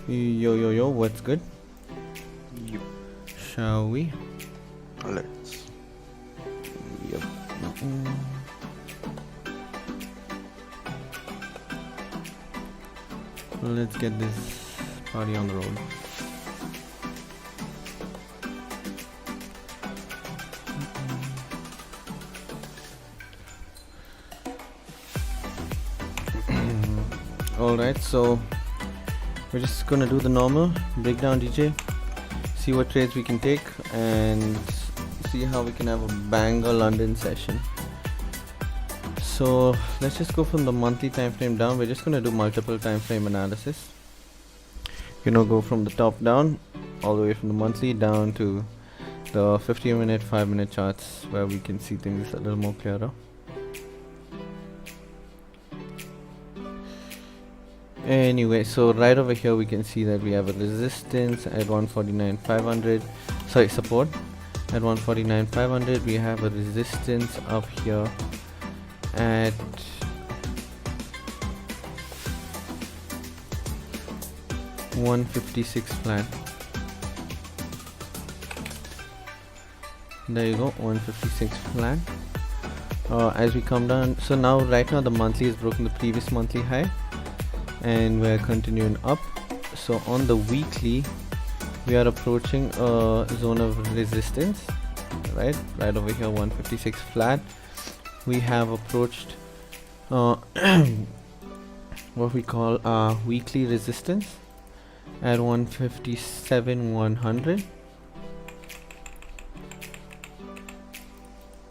Yo, what's good? Yep. Shall we? Let's. Yep. Let's get this party on the road. Alright, so we're just gonna do the normal breakdown DJ, see what trades we can take, and see how we can have a banger London session. So let's just go from the monthly time frame down. We're just gonna do multiple time frame analysis. Go from the top down, all the way from the monthly down to the 15-minute, 5-minute charts, where we can see things a little more clearer. Anyway, so right over here we can see that we have a resistance at 149,500. Sorry, support at 149,500. We have a resistance up here at 156 flat. There you go, 156 flat. As we come down, so now right now the monthly has broken the previous monthly high, and we're continuing up. So on the weekly we are approaching a zone of resistance, right over here, 156 flat. We have approached what we call weekly resistance at 157,100.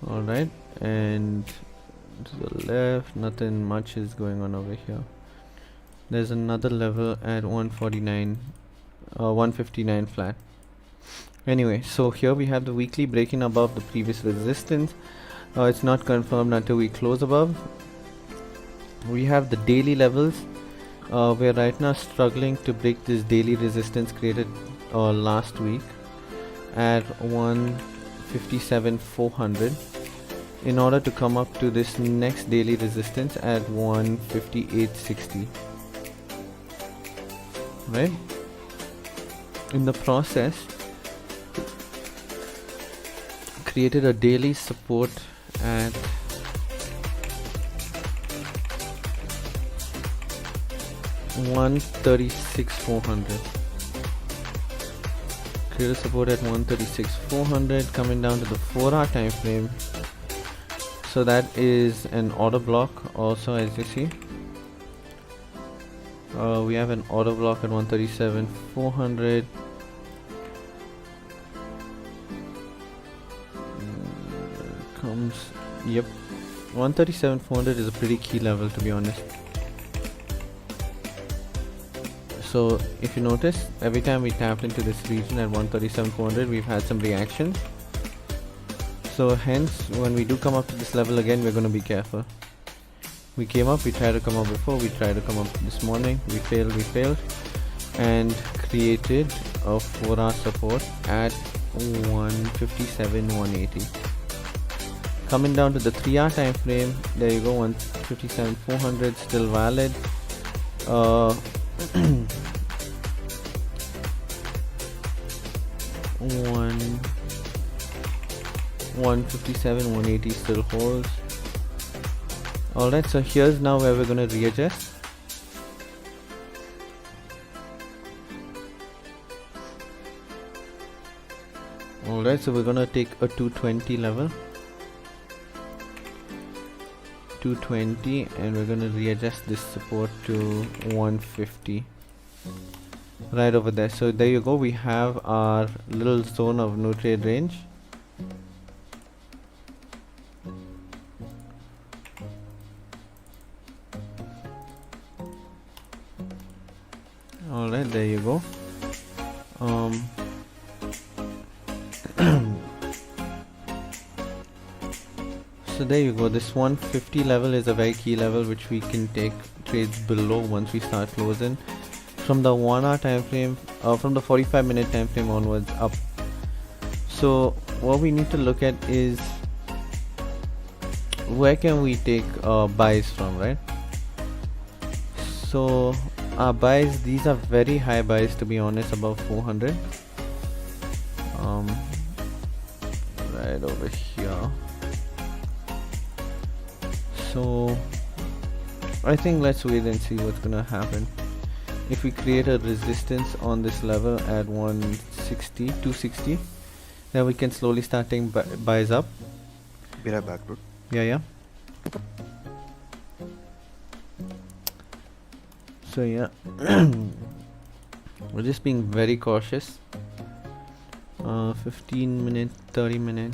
Alright, and to the left nothing much is going on over here. There's another level at 159 flat. Anyway, so here we have the weekly breaking above the previous resistance. It's not confirmed until we close above. We have the daily levels. We're right now struggling to break this daily resistance created last week at 157,400 in order to come up to this next daily resistance at 158.60. Right? In the process, created a daily support at 136,400. Created support at 136,400, coming down to the 4-hour time frame. So that is an order block also, as you see. We have an order block at 137,400. Comes, yep, 137,400 is a pretty key level, to be honest. So if you notice, every time we tapped into this region at 137,400, we've had some reactions. So hence, when we do come up to this level again, we're going to be careful. We came up, we tried to come up before, we tried to come up this morning, we failed, and created a 4-hour support at 157,180. Coming down to the 3-hour time frame, there you go, 157,400 still valid. 157,180 still holds. Alright, so here's now where we're going to readjust. Alright, so we're going to take a 220 level, 220, and we're going to readjust this support to 150 right over there. So there you go, we have our little zone of no trade range. Alright, there you go. So there you go, this 150 level is a very key level which we can take trades below once we start closing. From the 1-hour time frame, from the 45-minute time frame onwards up. So what we need to look at is where can we take buys from, right? So our buys, these are very high buys to be honest, above 400. Right over here. So I think let's wait and see what's gonna happen. If we create a resistance on this level at 160, 260, then we can slowly start taking buys up. Be right back, dude. Yeah. So yeah, we're just being very cautious. 15 minute, 30 minute.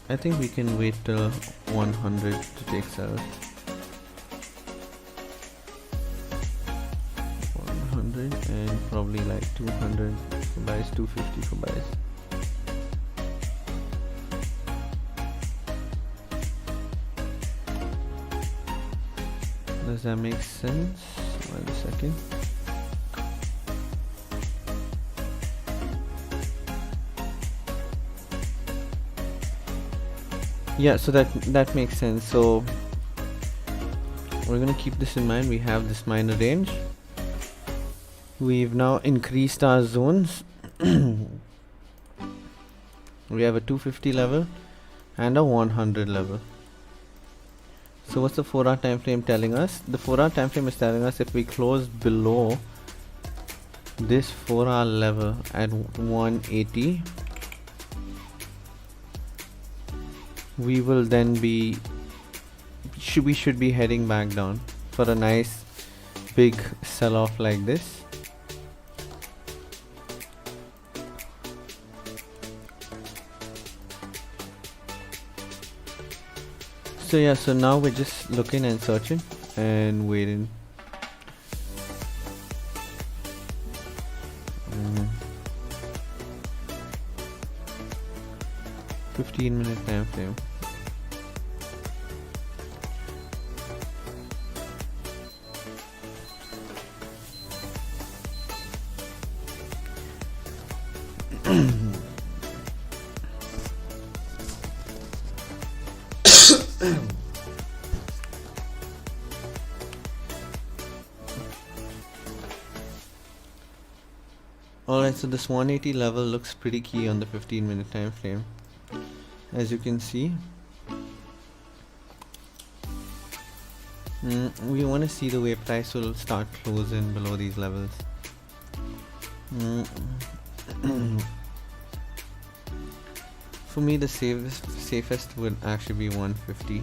I think we can wait till 100 to take sales. 100 and probably like 200 for buys, 250 for buys. Does that make sense? 1 second. Yeah, so that makes sense. So we're gonna keep this in mind. We have this minor range. We've now increased our zones. We have a 250 level and a 100 level. So what's the 4-hour time frame telling us? The 4-hour time frame is telling us if we close below this 4-hour level at 180, we will then be we should be heading back down for a nice big sell-off like this. So yeah, so now we're just looking and searching and waiting. 15-minute time frame. Alright, so this 180 level looks pretty key on the 15-minute time frame. As you can see, we want to see the way price will start closing below these levels. For me, the safest would actually be 150.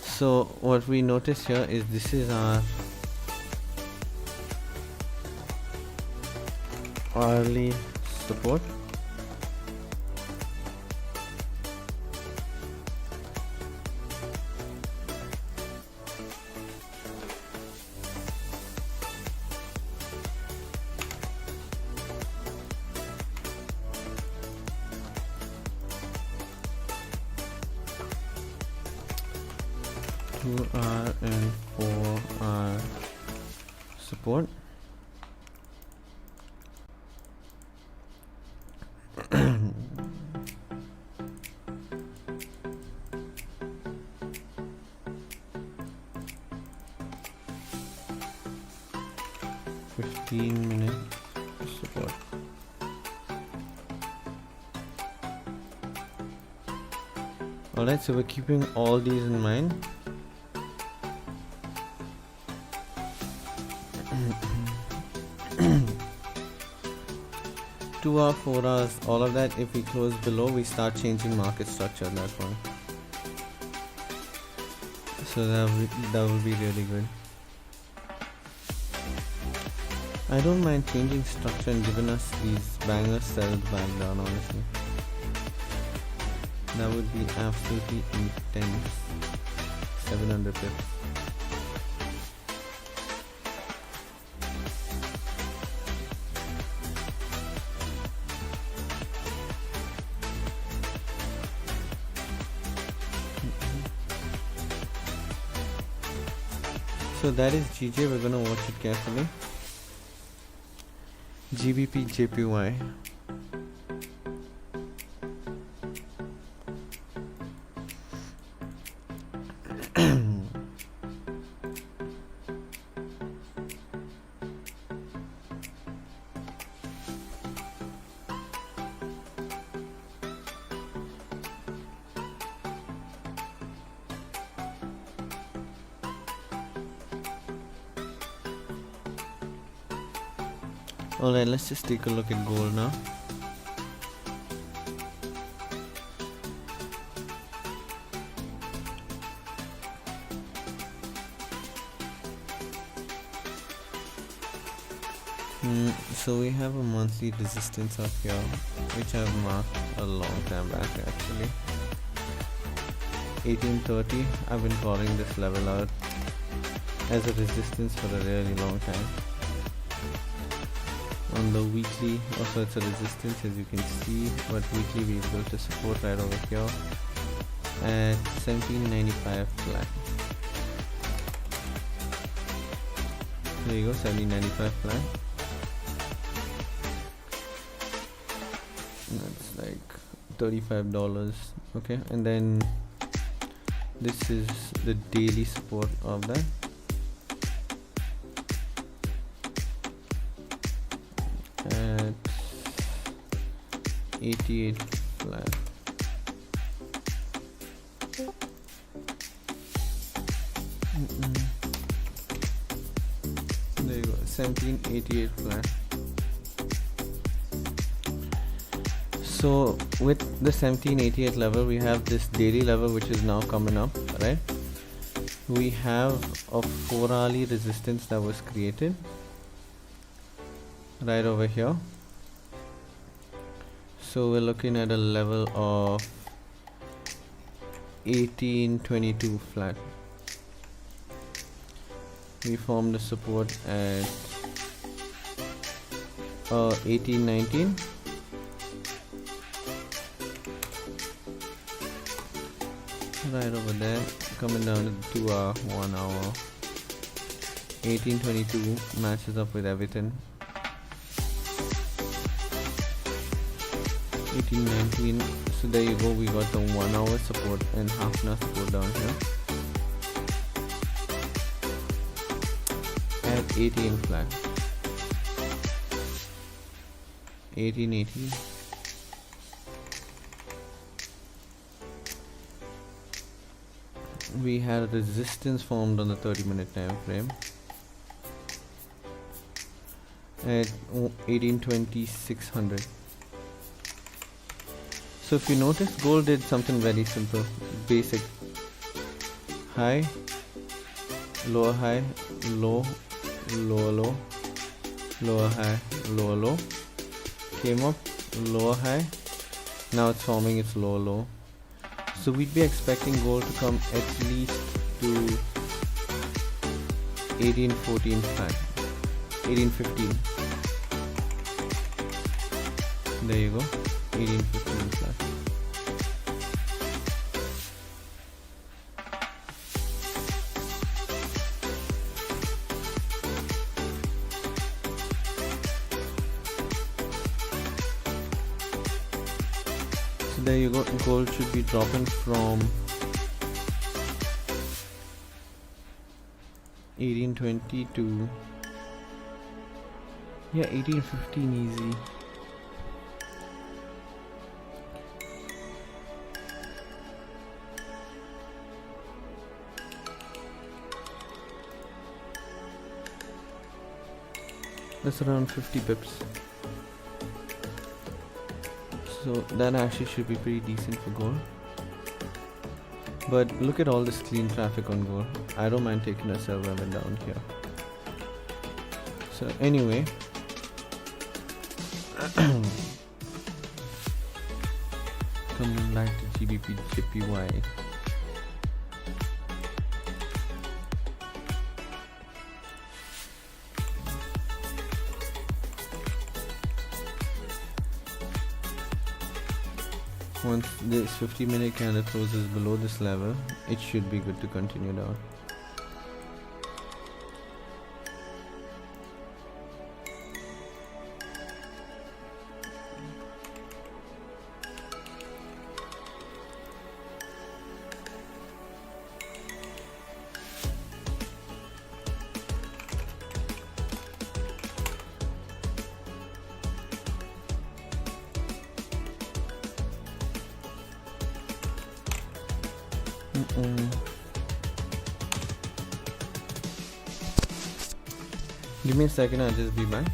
So what we notice here is this is our hourly support. R and 4R support. Minute support. Alright, so we're keeping all these in mind. Two hours, 4 hours, all of that. If we close below, we start changing market structure at that point. So that would be really good. I don't mind changing structure and giving us these banger sells back down, honestly. That would be absolutely intense. 700 pips. So that is GJ. We're gonna watch it carefully. GBP JPY. Alright, let's just take a look at gold now. So we have a monthly resistance up here, which I've marked a long time back actually. 1830, I've been calling this level out as a resistance for a really long time. On the weekly also it's a resistance, as you can see, but weekly we've built a support right over here at 1795 flat. There you go, 1795 flat. That's like $35. Okay, and then this is the daily support of that. At 88 flat. There you go, 1788 flat. So with the 1788 level, we have this daily level which is now coming up, right? We have a 4-hourly resistance that was created right over here. So we're looking at a level of 1822 flat. We formed a support at 1819. Right over there, coming down to 2 hour, 1 hour. 1822 matches up with everything. 1819. So there you go, we got the 1 hour support and half an hour support down here at 18 flat. 1880. We had a resistance formed on the 30-minute time frame at 1820 600. So if you notice, gold did something very simple, basic: high, lower high, low, lower low, lower high, lower low, came up, lower high, now it's forming its lower low. So we'd be expecting gold to come at least to 1814 flat, 1815. There you go, 1815 flat. There you go, gold should be dropping from 1820 to 1815 easy. That's around 50 pips. So that actually should be pretty decent for gold. But look at all this clean traffic on gold. I don't mind taking a sell when down here. So anyway, coming back to GBP JPY. Once this 50-minute candle closes below this level, it should be good to continue down. Give me a second, I'll just be back.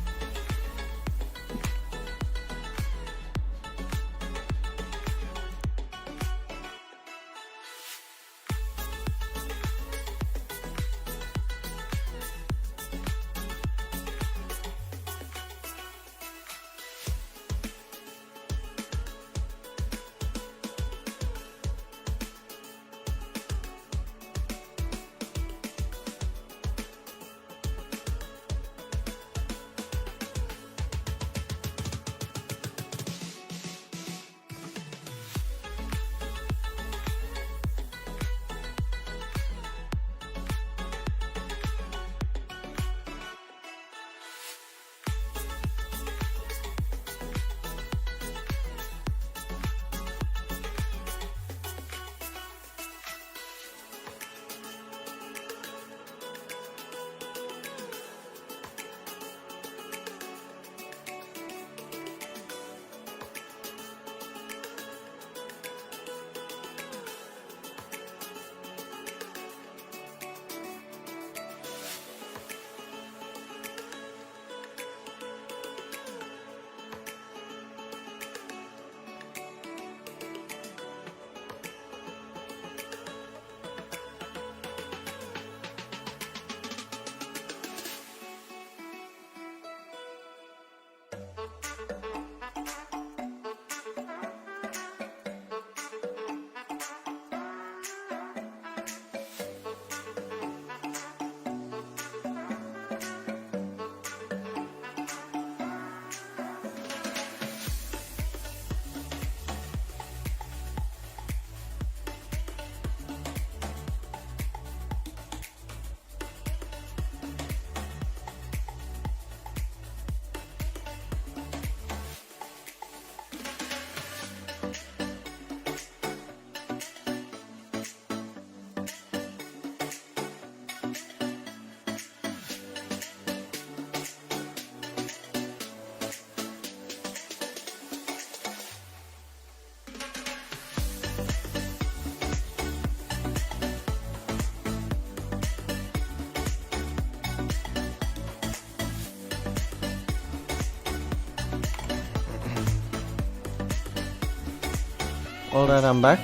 Alright, I'm back.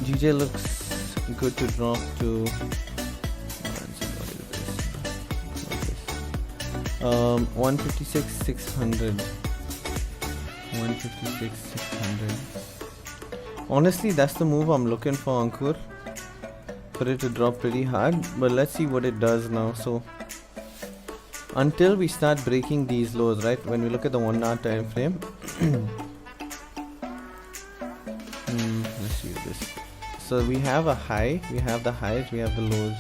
GJ looks good to drop to 156 600. 156 600. Honestly, that's the move I'm looking for, Ankur, for it to drop pretty hard, but let's see what it does now. So until we start breaking these lows, right, when we look at the 1 hour time frame, let's see this. So we have a high, we have the highs, we have the lows,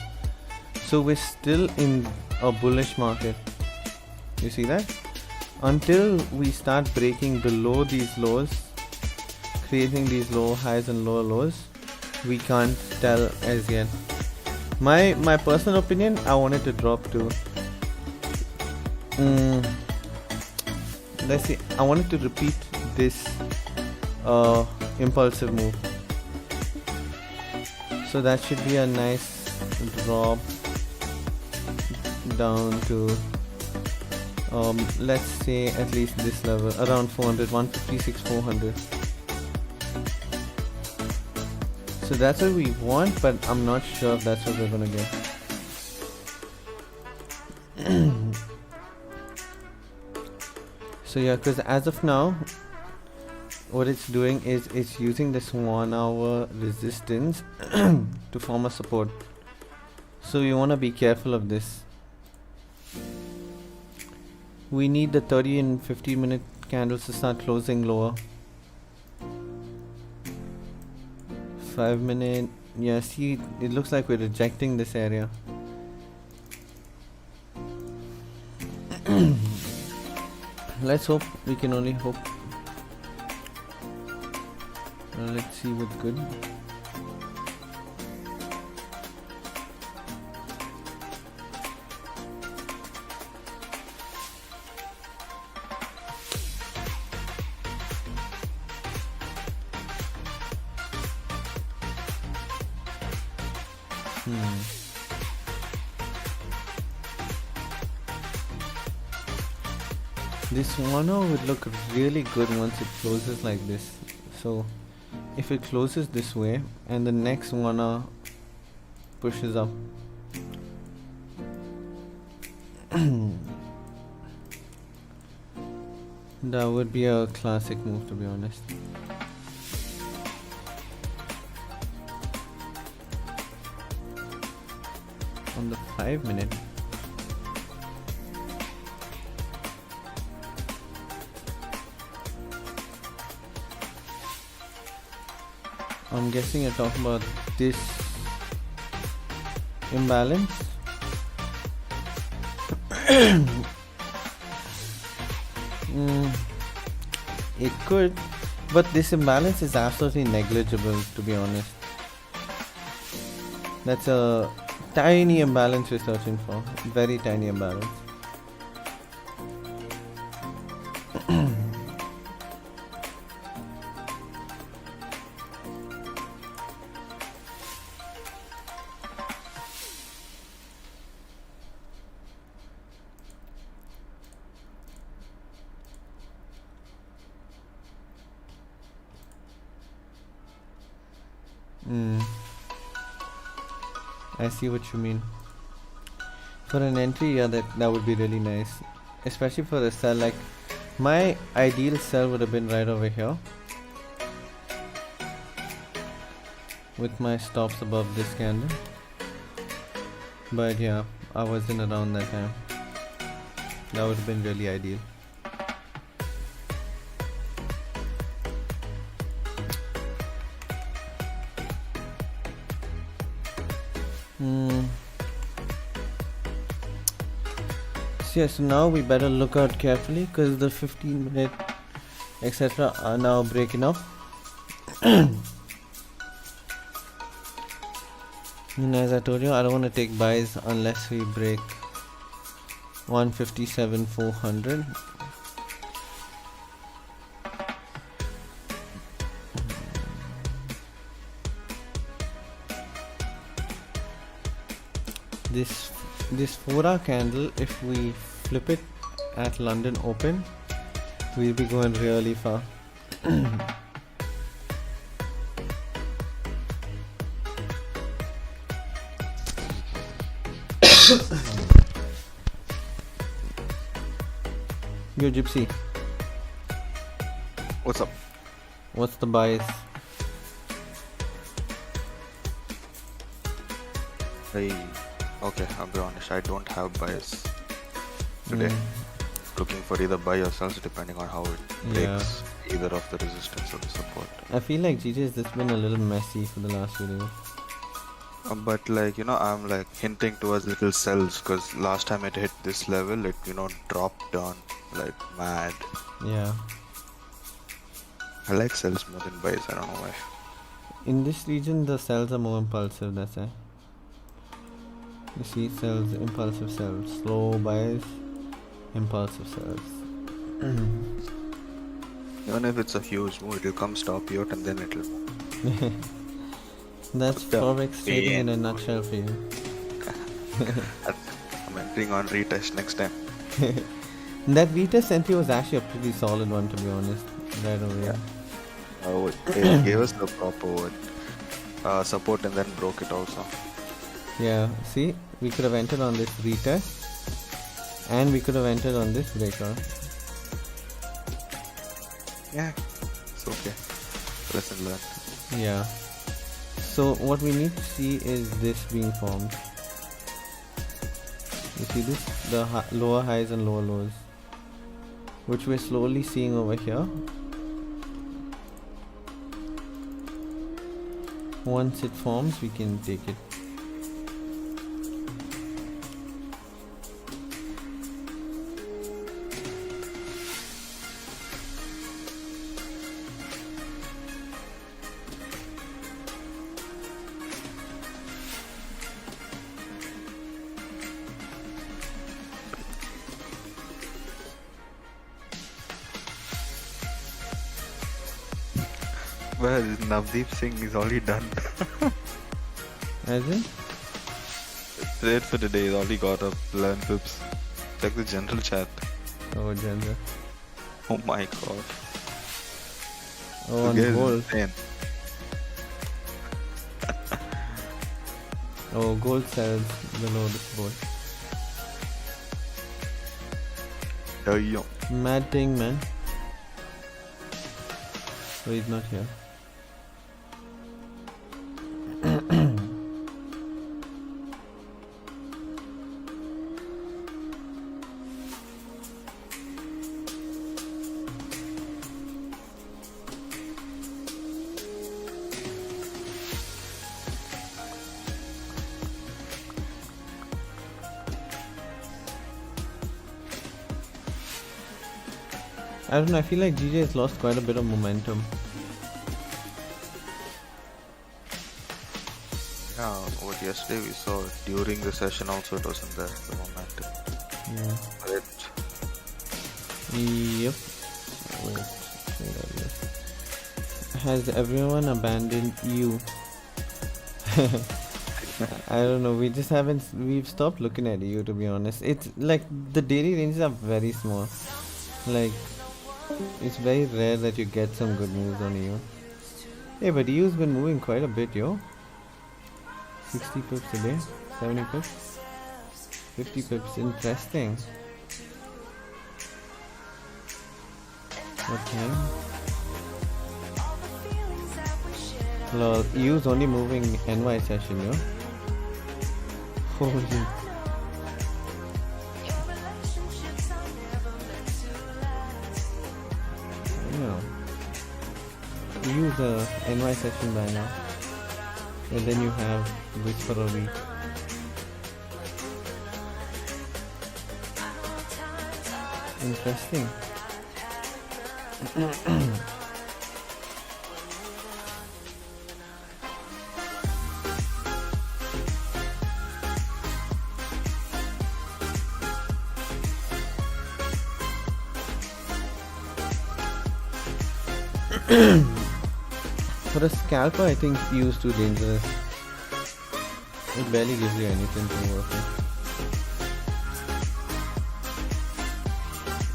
so we're still in a bullish market. You see that? Until we start breaking below these lows, creating these low highs and lower lows, we can't tell as yet. My personal opinion, I want it to drop to let's see, I wanted to repeat this impulsive move, so that should be a nice drop down to let's say at least this level, around 400, 156 400. So that's what we want, but I'm not sure if that's what we're gonna get. So yeah, because as of now, what it's doing is it's using this 1 hour resistance to form a support. So you want to be careful of this. We need the 30 and 50 minute candles to start closing lower. 5 minute, yeah, see, it looks like we're rejecting this area. Let's hope, we can only hope. Let's see what's good. This one would look really good once it closes like this. So if it closes this way and the next one pushes up, that would be a classic move, to be honest. On the 5 minute, I'm guessing you're talking about this imbalance. It could, but this imbalance is absolutely negligible, to be honest. That's a tiny imbalance we're searching for. Very tiny imbalance. I see what you mean. For an entry, yeah, that would be really nice, especially for a sell. Like my ideal sell would have been right over here, with my stops above this candle. But yeah, I wasn't around that time. That would have been really ideal. So now we better look out carefully because the 15 minute etc are now breaking up. And as I told you, I don't want to take buys unless we break 157,400. This 4-hour candle, if we flip it at London Open, we'll be going really far. Yo, Gypsy. What's up? What's the bias? Okay, I'll be honest, I don't have bias today. Looking for either buy or sells depending on how it breaks either of the resistance or the support. I feel like GJ's just been a little messy for the last video. But like, I'm like hinting towards little sells because last time it hit this level, it dropped down like mad. Yeah. I like sells more than buys, I don't know why. In this region, the sells are more impulsive, that's why. You see, sells, impulsive sells, slow buys, impulsive sells. Even if it's a huge move, it'll come stop you out and then it'll move. That's Forex trading in a nutshell for you. I'm entering on retest next time. That retest entry was actually a pretty solid one, to be honest. Right over here. Oh, it gave us the proper support and then broke it also. Yeah, see, we could have entered on this retest and we could have entered on this breakout. Yeah, it's okay. Lesson learned. Yeah. So what we need to see is this being formed. You see this? The lower highs and lower lows, which we're slowly seeing over here. Once it forms, we can take it. Well, Navdeep Singh is already done. As in? Trade for the day is already got up. Learn pips. Check the general chat. Oh, gender. Oh my god. Oh, This guy on is gold. insane. Oh, gold sells below this board. Damn. Mad thing, man. So he's not here. I don't know, I feel like GJ has lost quite a bit of momentum. Yeah, what yesterday we saw during the session also it wasn't there, the momentum. Yeah. Right. Yep. Wait, has everyone abandoned you? I don't know, we've stopped looking at you, to be honest. It's like the daily ranges are very small. Like, it's very rare that you get some good moves on EU. Hey, but EU's been moving quite a bit, yo. 60 pips a day, 70 pips, 50 pips, interesting. Okay. Lol, EU's only moving NY session, yo. Holy. Use a NY session by now, and then you have this for a week. Interesting. For a scalper, I think EU's too dangerous. It barely gives you anything to work with.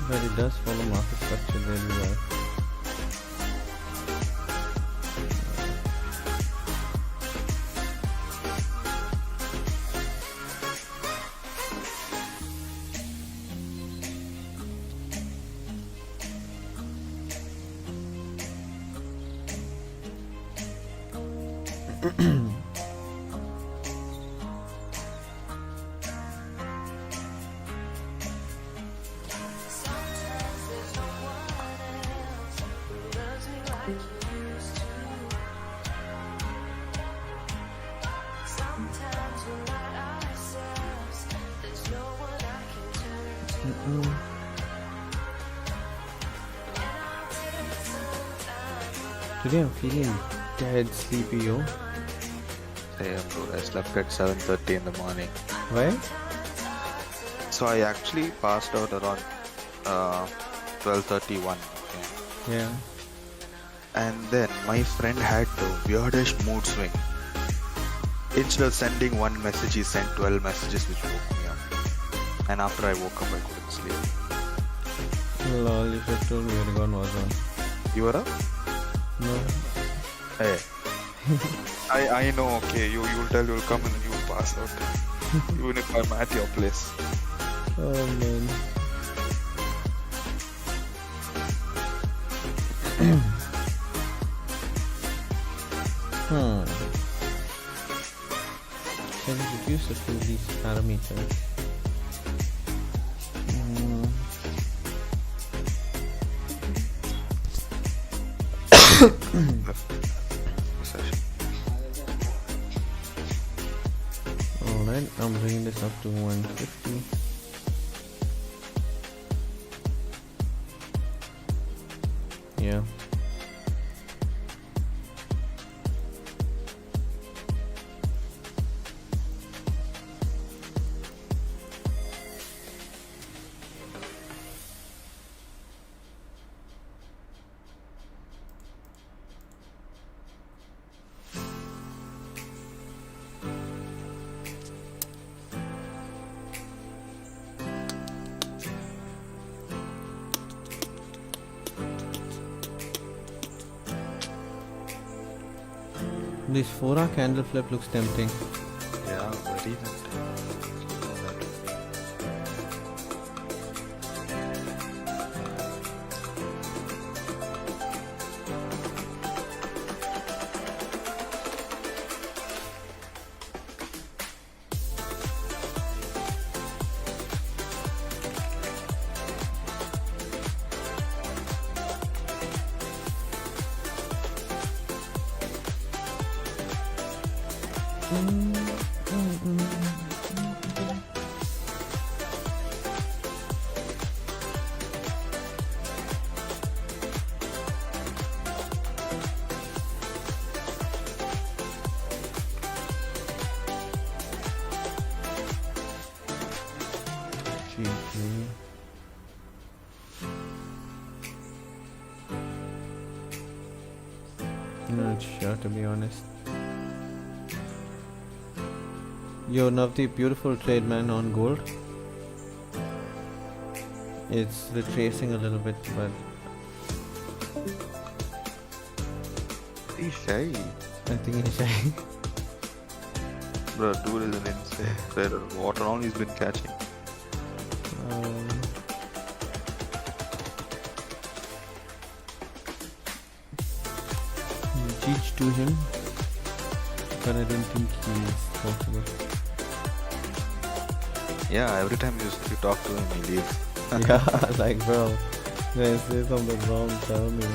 But it does follow market structure really well. Today I'm feeling dead sleepy, yo. Damn, bro, I slept at 7:30 in the morning. Why? So I actually passed out around 12:31. Okay. Yeah. And then my friend had the weirdest mood swing. Instead of sending one message, he sent 12 messages which woke me up. And after I woke up, I couldn't sleep. Lol, you should have told me your gun was on. You were up? No. Hey. I know, okay. You'll tell you'll come and you'll pass out. Even if I'm at your place. Oh man. Can you reduce a few of these parameters? Alright, I'm bringing this up to 150. Yeah. This 4-hour candle flip looks tempting. Yeah, very tempting. Not sure, to be honest. Yo, Navdeep, beautiful trade, man, on gold. It's retracing a little bit, but He's shy. I think he's shy. Bro, dude is an insane player. What round he's been catching? Teach to him, but I don't think he's possible. Yeah, every time you talk to him, he leaves. Yeah, like bro, when I say something wrong, tell me.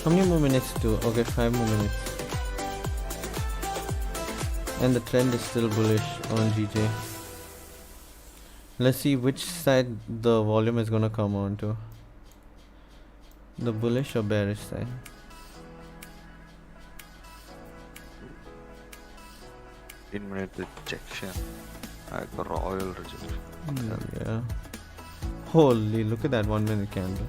How many more minutes to? Okay, 5 more minutes. And the trend is still bullish on GJ. Let's see which side the volume is gonna come on to. The bullish or bearish side? In-minute rejection. Like a royal rejection. Yeah. Holy, look at that 1 minute candle.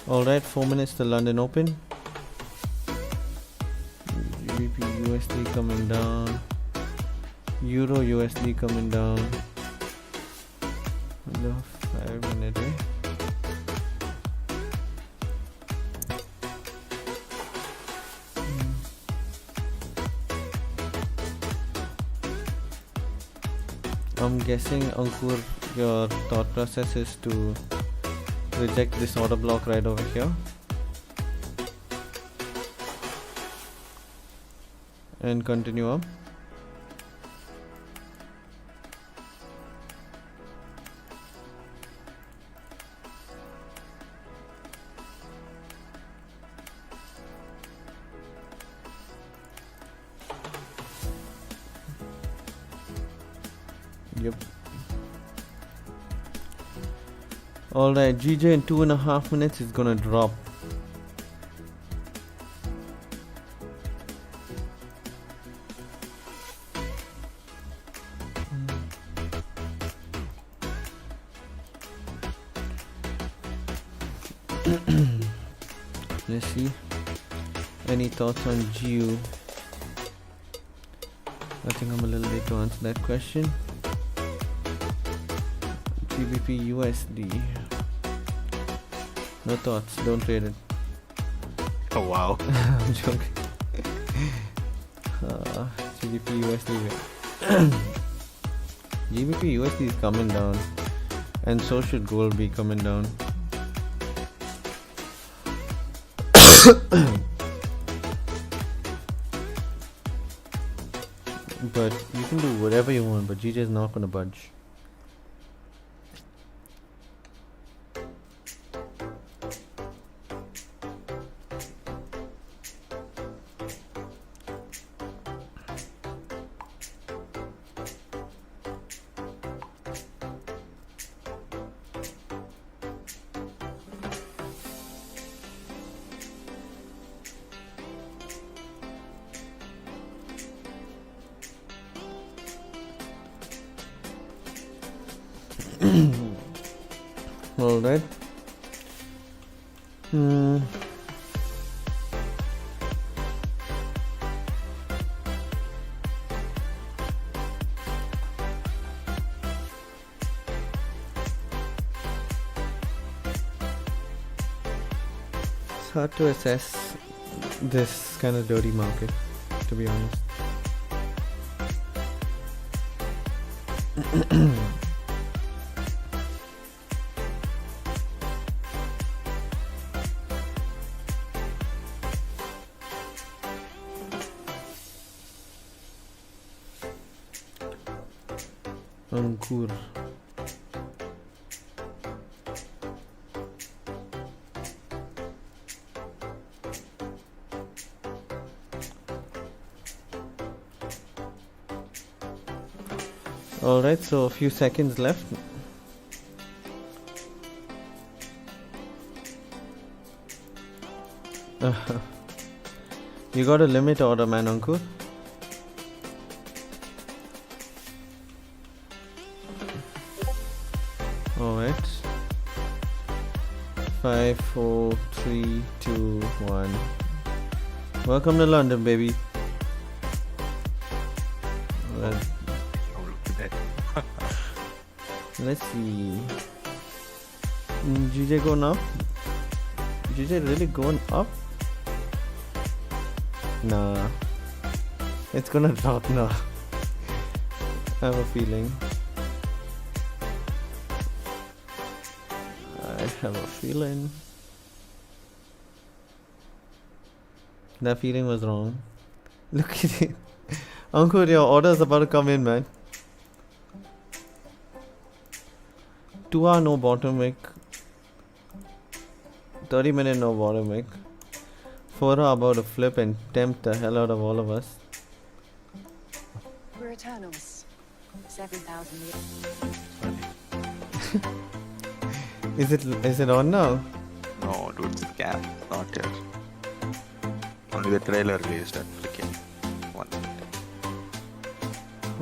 Alright, 4 minutes to London Open. GBP USD coming down. Euro USD coming down. The 5 minute. I'm guessing, Ankur, your thought process is to reject this order block right over here and continue up. Yep. Alright, GJ in 2.5 minutes is gonna drop. Let's see. Any thoughts on GU? I think I'm a little late to answer that question. GBP USD. No thoughts, don't trade it. Oh wow. I'm joking. GBP USD. GBP USD is coming down, and so should gold be coming down. But you can do whatever you want, but GJ is not gonna budge. All right. It's hard to assess this kind of dirty market, to be honest. Ankur. Alright, so a few seconds left. You got a limit order, man, Ankur. Alright. 5, 4, 3, 2, 1. Welcome to London, baby. Well, Oh, look at that. let's see. GJ going up? GJ really going up? Nah. It's gonna drop now. I have a feeling. I have a feeling. That feeling was wrong. Look at it. Uncle, your order is about to come in, man. 2 hour no bottom wick. 30-minute no bottom wick. 4 hour about to flip and tempt the hell out of all of us. We're Eternals. 7,000 years. Is it on now? No, dude, it's a scam. Not yet. Only the trailer released at freaking 1:30.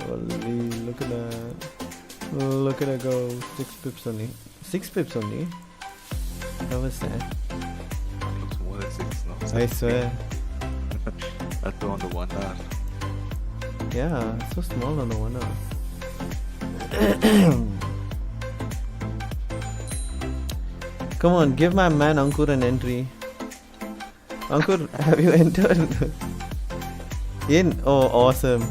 Holy, look at that. Look at it go. 6 pips only. 6 pips only? That was sad. Looks more than 6 now. I swear. That's on the 1 hour. Yeah, it's so small on the 1 hour. Come on, give my man Ankur an entry. Ankur, have you entered? In? Oh, awesome.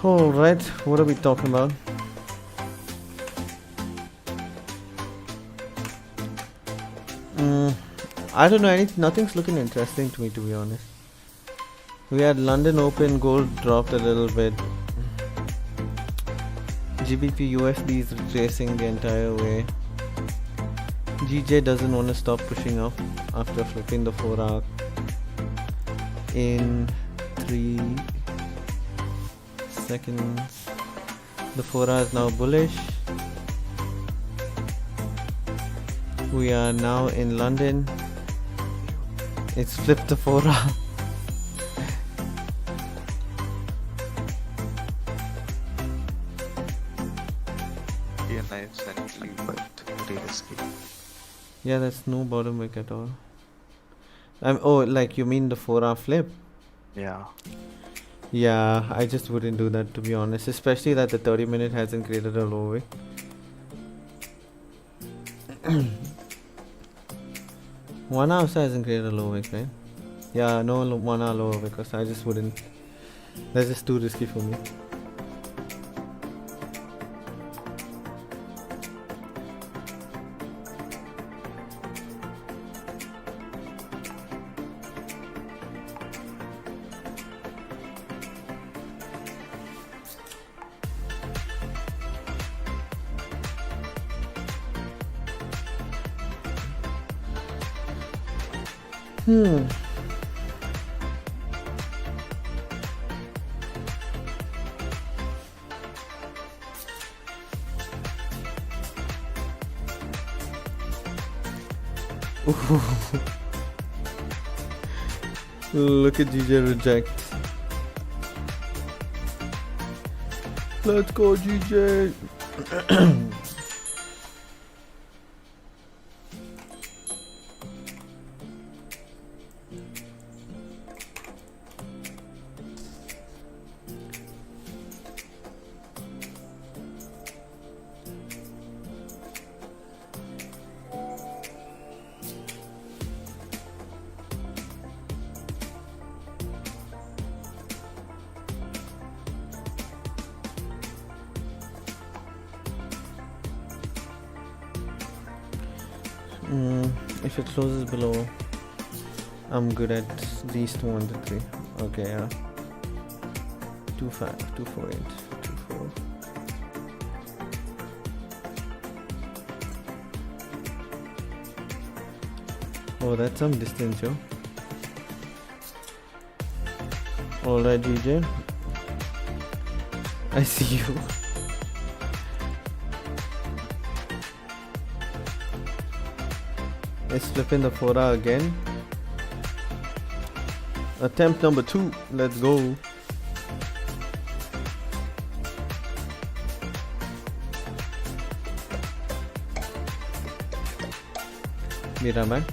Alright, what are we talking about? I don't know, nothing's looking interesting to me, to be honest. We had London Open, gold dropped a little bit. GBP USD is retracing the entire way. GJ doesn't want to stop pushing up after flipping the 4 hour in 3 seconds. The 4 hour is now bullish. We are now in London. It's flipped the 4 hour. Yeah, nice entry, but very risky. Yeah, that's no bottom wick at all. Oh, like you mean the 4 hour flip? Yeah. Yeah, I just wouldn't do that, to be honest. Especially that the 30-minute hasn't created a low wick. 1 hour also hasn't created a low wick, right? Yeah, no 1 hour lower wick, because I just wouldn't. That's just too risky for me. Hmm. Look at GJ reject. Let's go, GJ. If it closes below, I'm good at these 2 1 to 3. Okay, yeah. 2 5, 2 4 8, 2 4. Oh, that's some distance, yo. Alright, GJ. I see you. Let's flip in the Fora again. Attempt number 2. Let's go. Mira, man.